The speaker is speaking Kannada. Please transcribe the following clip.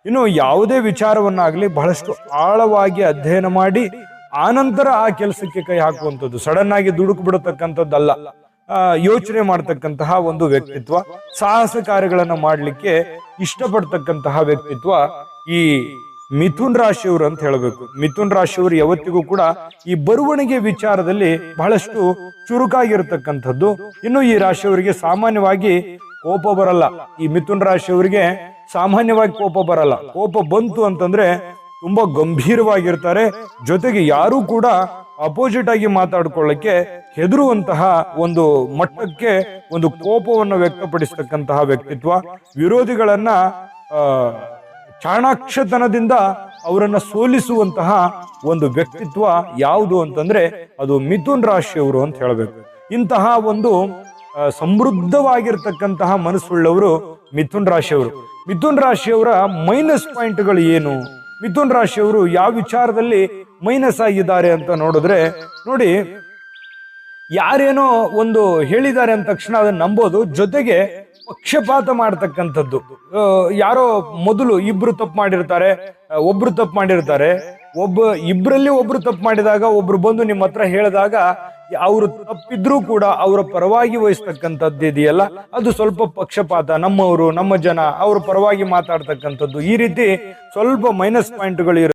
ಇನ್ನು ಯಾವುದೇ ವಿಚಾರವನ್ನಾಗ್ಲಿ ಬಹಳಷ್ಟು ಆಳವಾಗಿ ಅಧ್ಯಯನ ಮಾಡಿ ಆನಂತರ ಆ ಕೆಲಸಕ್ಕೆ ಕೈ ಹಾಕುವಂಥದ್ದು, ಸಡನ್ ಆಗಿ ದುಡುಕು ಬಿಡತಕ್ಕಂಥದ್ದಲ್ಲ. ಯೋಚನೆ ಮಾಡ್ತಕ್ಕಂತಹ ಒಂದು ವ್ಯಕ್ತಿತ್ವ, ಸಾಹಸ ಕಾರ್ಯಗಳನ್ನ ಮಾಡ್ಲಿಕ್ಕೆ ಇಷ್ಟಪಡ್ತಕ್ಕಂತಹ ವ್ಯಕ್ತಿತ್ವ ಈ ಮಿಥುನ್ ರಾಶಿಯವರು ಅಂತ ಹೇಳಬೇಕು. ಮಿಥುನ್ ರಾಶಿಯವರು ಯಾವತ್ತಿಗೂ ಕೂಡ ಈ ಬರವಣಿಗೆ ವಿಚಾರದಲ್ಲಿ ಬಹಳಷ್ಟು ಚುರುಕಾಗಿರ್ತಕ್ಕಂಥದ್ದು. ಇನ್ನು ಈ ರಾಶಿಯವರಿಗೆ ಸಾಮಾನ್ಯವಾಗಿ ಕೋಪ ಬರಲ್ಲ. ಈ ಮಿಥುನ್ ರಾಶಿಯವರಿಗೆ ಸಾಮಾನ್ಯವಾಗಿ ಕೋಪ ಬರಲ್ಲ. ಕೋಪ ಬಂತು ಅಂತಂದ್ರೆ ತುಂಬಾ ಗಂಭೀರವಾಗಿರ್ತಾರೆ. ಜೊತೆಗೆ ಯಾರು ಕೂಡ ಅಪೋಸಿಟ್ ಆಗಿ ಮಾತಾಡ್ಕೊಳ್ಳಕ್ಕೆ ಹೆದರುವಂತಹ ಒಂದು ಮಟ್ಟಕ್ಕೆ ಒಂದು ಕೋಪವನ್ನು ವ್ಯಕ್ತಪಡಿಸ್ತಕ್ಕಂತಹ ವ್ಯಕ್ತಿತ್ವ. ವಿರೋಧಿಗಳನ್ನ ಚಾಣಾಕ್ಷತನದಿಂದ ಅವರನ್ನ ಸೋಲಿಸುವಂತಹ ಒಂದು ವ್ಯಕ್ತಿತ್ವ ಯಾವುದು ಅಂತಂದ್ರೆ ಅದು ಮಿಥುನ್ ರಾಶಿಯವರು ಅಂತ ಹೇಳಬೇಕು. ಇಂತಹ ಒಂದು ಸಮೃದ್ಧವಾಗಿರ್ತಕ್ಕಂತಹ ಮನಸ್ಸುಳ್ಳವರು ಮಿಥುನ್ ರಾಶಿಯವರು. ಮಿಥುನ್ ರಾಶಿಯವರ ಮೈನಸ್ ಪಾಯಿಂಟ್ಗಳು ಏನು, ಮಿಥುನ್ ರಾಶಿಯವರು ಯಾವ ವಿಚಾರದಲ್ಲಿ ಮೈನಸ್ ಆಗಿದ್ದಾರೆ ಅಂತ ನೋಡಿದ್ರೆ, ನೋಡಿ, ಯಾರೇನೋ ಒಂದು ಹೇಳಿದ್ದಾರೆ ಅಂದ ತಕ್ಷಣ ಅದನ್ನ ನಂಬೋದು, ಜೊತೆಗೆ ಪಕ್ಷಪಾತ ಮಾಡ್ತಕ್ಕಂಥದ್ದು. ಯಾರೋ ಮೊದಲು ಇಬ್ರು ತಪ್ಪು ಮಾಡಿರ್ತಾರೆ, ಒಬ್ರು ತಪ್ಪು ಮಾಡಿರ್ತಾರೆ, ಇಬ್ರಲ್ಲಿ ಒಬ್ರು ತಪ್ಪು ಮಾಡಿದಾಗ ಒಬ್ರು ಬಂದು ನಿಮ್ಮ ಹತ್ರ ಹೇಳಿದಾಗ ಅವರು ತಪ್ಪಿದ್ರೂ ಕೂಡ ಅವರ ಪರವಾಗಿ ವಹಿಸ್ತಕ್ಕಂಥದ್ದು ಇದೆಯಲ್ಲ, ಅದು ಸ್ವಲ್ಪ ಪಕ್ಷಪಾತ. ನಮ್ಮವರು, ನಮ್ಮ ಜನ, ಅವ್ರ ಪರವಾಗಿ ಮಾತಾಡ್ತಕ್ಕಂಥದ್ದು, ಈ ರೀತಿ ಸ್ವಲ್ಪ ಮೈನಸ್ ಪಾಯಿಂಟ್ಗಳು